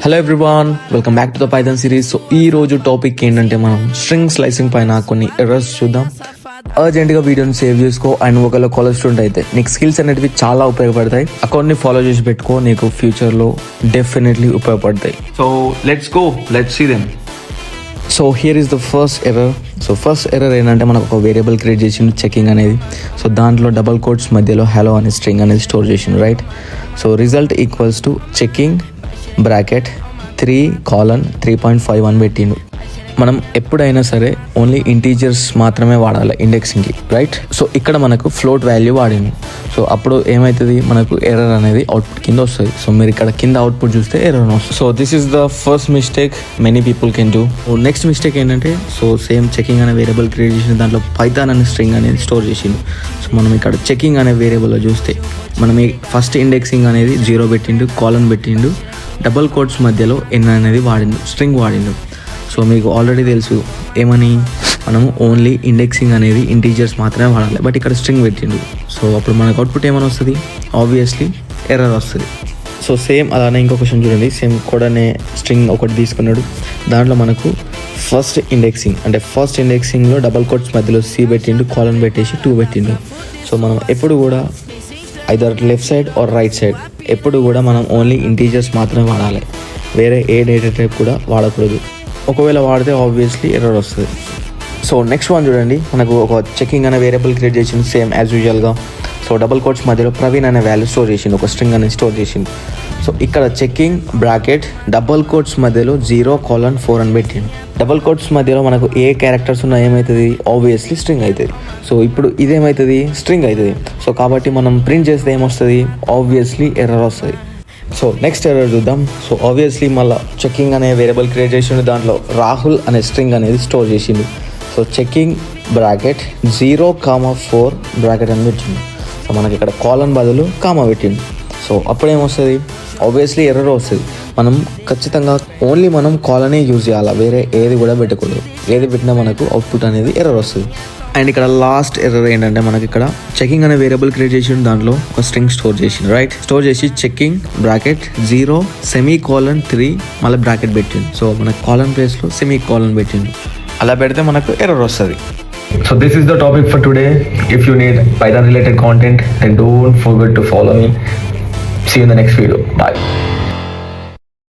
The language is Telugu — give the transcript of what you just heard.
Hello everyone, welcome back to the Python series. So ఈ రోజు టాపిక్ ఏంటంటే మనం స్ట్రింగ్ స్లైసింగ్ పైన కొన్ని ఎర్రర్స్ చూద్దాం. అర్జెంట్గా వీడియోని సేవ్ చేసుకో. అండ్ ఒకవేళ కాలేజ్ స్టూడెంట్ అయితే నీకు స్కిల్స్ అనేటివి చాలా ఉపయోగపడతాయి. అకౌంట్ని ఫాలో చేసి పెట్టుకో, నీకు ఫ్యూచర్లో డెఫినెట్లీ ఉపయోగపడతాయి. So let's go, let's see them. So here is the first error. So first error ఏంటంటే మనకు ఒక వేరియబుల్ క్రియేట్ చేసిండు చెకింగ్ అనేది. సో దాంట్లో డబల్ కోట్స్ మధ్యలో హలో అనే స్ట్రింగ్ అనేది స్టోర్ చేసిండు, right? So result equals to checking bracket 3:3.51 పెట్టిండు. మనం ఎప్పుడైనా సరే ఓన్లీ ఇంటీజర్స్ మాత్రమే వాడాలి ఇండెక్సింగ్కి, రైట్? సో ఇక్కడ మనకు ఫ్లోట్ వాల్యూ వాడింది. సో అప్పుడు ఏమవుతుంది, మనకు ఎర్రర్ అనేది అవుట్పుట్ కింద వస్తుంది. సో మీరు ఇక్కడ కింద అవుట్పుట్ చూస్తే ఎర్రర్ వస్తుంది. So this is the first mistake many people can do. Next mistake ఏంటంటే, సో సేమ్ చెకింగ్ అనే వేరియబుల్ క్రియేట్ చేసిన దాంట్లో పైథాన్ అనే స్ట్రింగ్ అనేది స్టోర్ చేసిండు. సో మనం ఇక్కడ చెకింగ్ అనే వేరియబుల్లో చూస్తే మనం ఈ ఫస్ట్ ఇండెక్సింగ్ అనేది 0 పెట్టిండు, కాలన్ పెట్టిండు, డబల్ కోట్స్ మధ్యలో ఎన్ అనేది వాడిండు, స్ట్రింగ్ వాడిండు. సో మీకు ఆల్రెడీ తెలుసు ఏమని, మనము ఓన్లీ ఇండెక్సింగ్ అనేది ఇంటీజర్స్ మాత్రమే వాడాలి. బట్ ఇక్కడ స్ట్రింగ్ పెట్టిండు. సో అప్పుడు మనకు అవుట్పుట్ ఏమైనా వస్తుంది, ఆబ్వియస్లీ ఎర్రర్ వస్తుంది. సో సేమ్ అలానే ఇంకో క్వశ్చన్ చూడండి. సేమ్ కోడ్ అనే స్ట్రింగ్ ఒకటి తీసుకున్నాడు. దాంట్లో మనకు ఫస్ట్ ఇండెక్సింగ్లో డబల్ కోట్స్ మధ్యలో సి పెట్టిండు, కాలన్ పెట్టేసి 2 పెట్టిండు. సో మనం ఎప్పుడు కూడా either left side or right side ఎప్పుడు కూడా మనం ఓన్లీ ఇంటీజర్స్ మాత్రమే వాడాలి. వేరే ఏ డేటా టైప్ కూడా వాడకూడదు. ఒకవేళ వాడితే ఆబ్వియస్లీ ఎర్రర్ వస్తుంది. సో నెక్స్ట్ వన్ చూడండి. మనకు ఒక చెకింగ్ అనే వేరియబుల్ క్రియేట్ చేసింది సేమ్ యాజ్ యూజువల్గా. సో డబల్ కోట్స్ మధ్యలో ప్రవీణ్ అనే వాల్యూ స్టోర్ చేసింది, ఒక స్ట్రింగ్ అనేది స్టోర్ చేసింది. సో ఇక్కడ చెకింగ్ బ్రాకెట్ డబల్ కోట్స్ మధ్యలో 0:4 అని పెట్టిండు. డబల్ కోట్స్ మధ్యలో మనకు ఏ క్యారెక్టర్స్ ఉన్నా ఏమవుతుంది, ఆబ్వియస్లీ స్ట్రింగ్ అవుతుంది. సో ఇప్పుడు ఇదేమవుతుంది, స్ట్రింగ్ అవుతుంది. సో కాబట్టి మనం ప్రింట్ చేస్తే ఏమొస్తుంది, ఆబ్వియస్లీ ఎర్రర్ వస్తుంది. సో నెక్స్ట్ ఎర్రర్ చూద్దాం. సో ఆబ్వియస్లీ మళ్ళీ చెకింగ్ అనే వేరియబుల్ క్రియేట్ చేసిండు, దాంట్లో రాహుల్ అనే స్ట్రింగ్ అనేది స్టోర్ చేసిండు. సో చెకింగ్ బ్రాకెట్ 0:4 బ్రాకెట్ అని పెట్టిండు. సో మనకి ఇక్కడ కాలన్ బదులు కామా పెట్టిండు. సో అప్పుడేమొస్తుంది, ఆబ్వియస్లీ ఎర్రర్ వస్తుంది. మనం ఖచ్చితంగా ఓన్లీ మనం కాలనే యూజ్ చేయాలి, వేరే ఏది కూడా పెట్టకూడదు. ఏది పెట్టినా మనకు అవుట్పుట్ అనేది ఎర్రర్ వస్తుంది. అండ్ ఇక్కడ లాస్ట్ ఎర్రర్ ఏంటంటే, మనకి ఇక్కడ చెకింగ్ అనే వేరియబుల్ క్రియేట్ చేసిండు, దాంట్లో ఒక స్ట్రింగ్ స్టోర్ చేసిండు, రైట్? స్టోర్ చేసి చెకింగ్ బ్రాకెట్ 0:3 మళ్ళీ బ్రాకెట్ పెట్టిండు. సో మనకు కాలన్ ప్లేస్లో సెమీకోలన్ పెట్టిండు. అలా పెడితే మనకు ఎర్రర్ వస్తుంది. So this is the topic for today. If you need Python related content, then don't forget to follow me. See you in the next video. Bye.